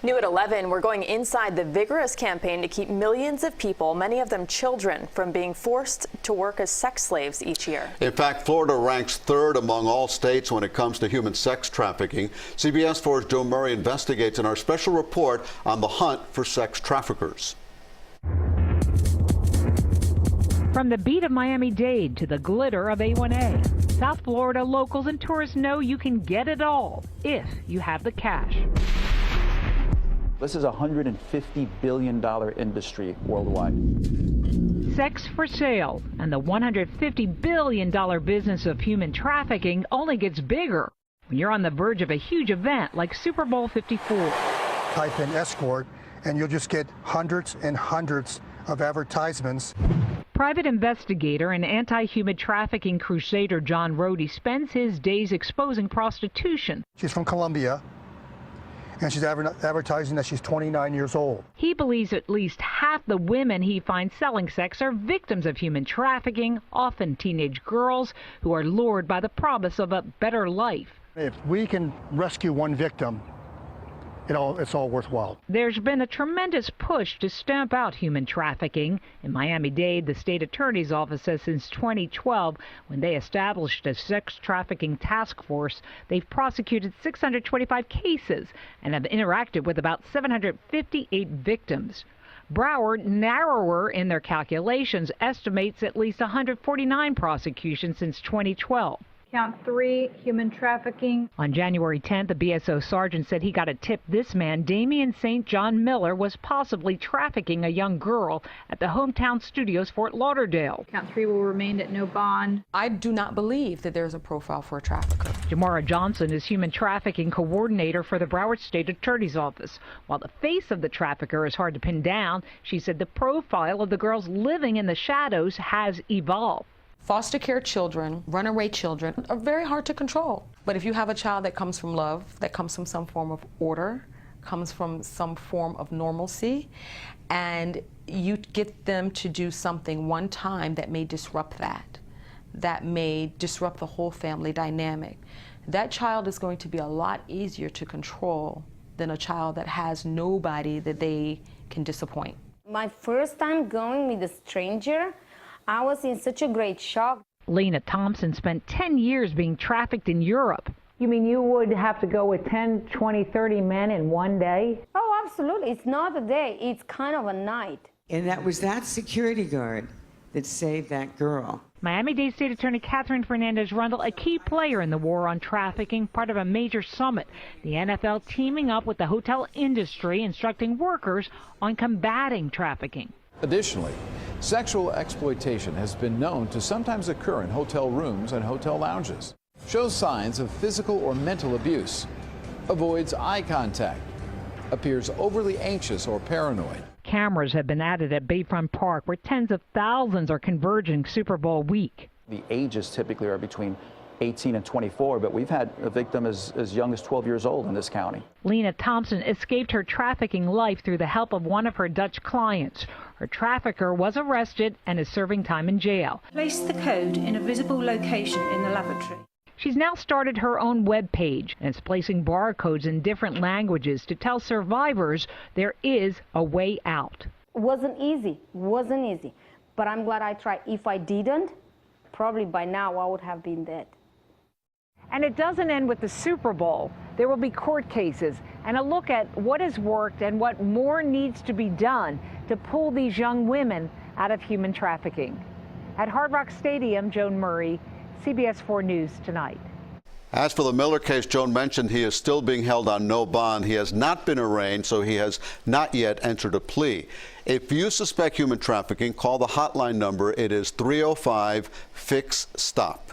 New at 11, we're going inside the vigorous campaign to keep millions of people, many of them children, from being forced to work as sex slaves each year. In fact, Florida ranks third among all states when it comes to human sex trafficking. CBS 4's Joan Murray investigates in our special report on the hunt for sex traffickers. From the beat of Miami-Dade to the glitter of A1A, South Florida locals and tourists know you can get it all if you have the cash. This is a $150 billion industry worldwide. Sex for sale, and the $150 billion business of human trafficking only gets bigger when you're on the verge of a huge event like Super Bowl 54. Type in escort, and you'll just get hundreds and hundreds of advertisements. Private investigator and anti-human trafficking crusader John Rohde spends his days exposing prostitution. She's from Colombia, and she's advertising that she's 29 years old. He believes at least half the women he finds selling sex are victims of human trafficking, often teenage girls who are lured by the promise of a better life. If we can rescue one victim, it's all worthwhile. There's been a tremendous push to stamp out human trafficking. In Miami-Dade, the state attorney's office says since 2012, when they established a sex trafficking task force, they've prosecuted 625 cases and have interacted with about 758 victims. Broward, narrower in their calculations, estimates at least 149 prosecutions since 2012. Count 3, human trafficking. On January 10th, a BSO sergeant said he got a tip this man, Damian St. John Miller, was possibly trafficking a young girl at the Hometown Studios, Fort Lauderdale. Count 3 will remain at no bond. I do not believe that there's a profile for a trafficker. Jamara Johnson is human trafficking coordinator for the Broward State Attorney's Office. While the face of the trafficker is hard to pin down, she said the profile of the girls living in the shadows has evolved. Foster care children, runaway children are very hard to control. But if you have a child that comes from love, that comes from some form of order, comes from some form of normalcy, and you get them to do something one time that may disrupt that may disrupt the whole family dynamic, that child is going to be a lot easier to control than a child that has nobody that they can disappoint. My first time going with a stranger, I was in such a great shock. Lena Thompson spent 10 years being trafficked in Europe. You mean you would have to go with 10, 20, 30 men in one day? Oh, absolutely. It's not a day. It's kind of a night. And that was that security guard that saved that girl. Miami-Dade State Attorney Catherine Fernandez-Rundle, a key player in the war on trafficking, part of a major summit. The NFL teaming up with the hotel industry, instructing workers on combating trafficking. Additionally, sexual exploitation has been known to sometimes occur in hotel rooms and hotel lounges. Shows signs of physical or mental abuse. Avoids eye contact. Appears overly anxious or paranoid. Cameras have been added at Bayfront Park, where tens of thousands are converging Super Bowl week. The ages typically are between 18 and 24, but we've had a victim as young as 12 years old in this county. Lena Thompson escaped her trafficking life through the help of one of her Dutch clients. Her trafficker was arrested and is serving time in jail. Place the code in a visible location in the lavatory. She's now started her own web page and is placing barcodes in different languages to tell survivors there is a way out. It wasn't easy, but I'm glad I tried. If I didn't, probably by now I would have been dead. And it doesn't end with the Super Bowl. There will be court cases and a look at what has worked and what more needs to be done to pull these young women out of human trafficking. At Hard Rock Stadium, Joan Murray, CBS 4 News Tonight. As for the Miller case, Joan mentioned he is still being held on no bond. He has not been arraigned, so he has not yet entered a plea. If you suspect human trafficking, call the hotline number. It is 305-FIX-STOP.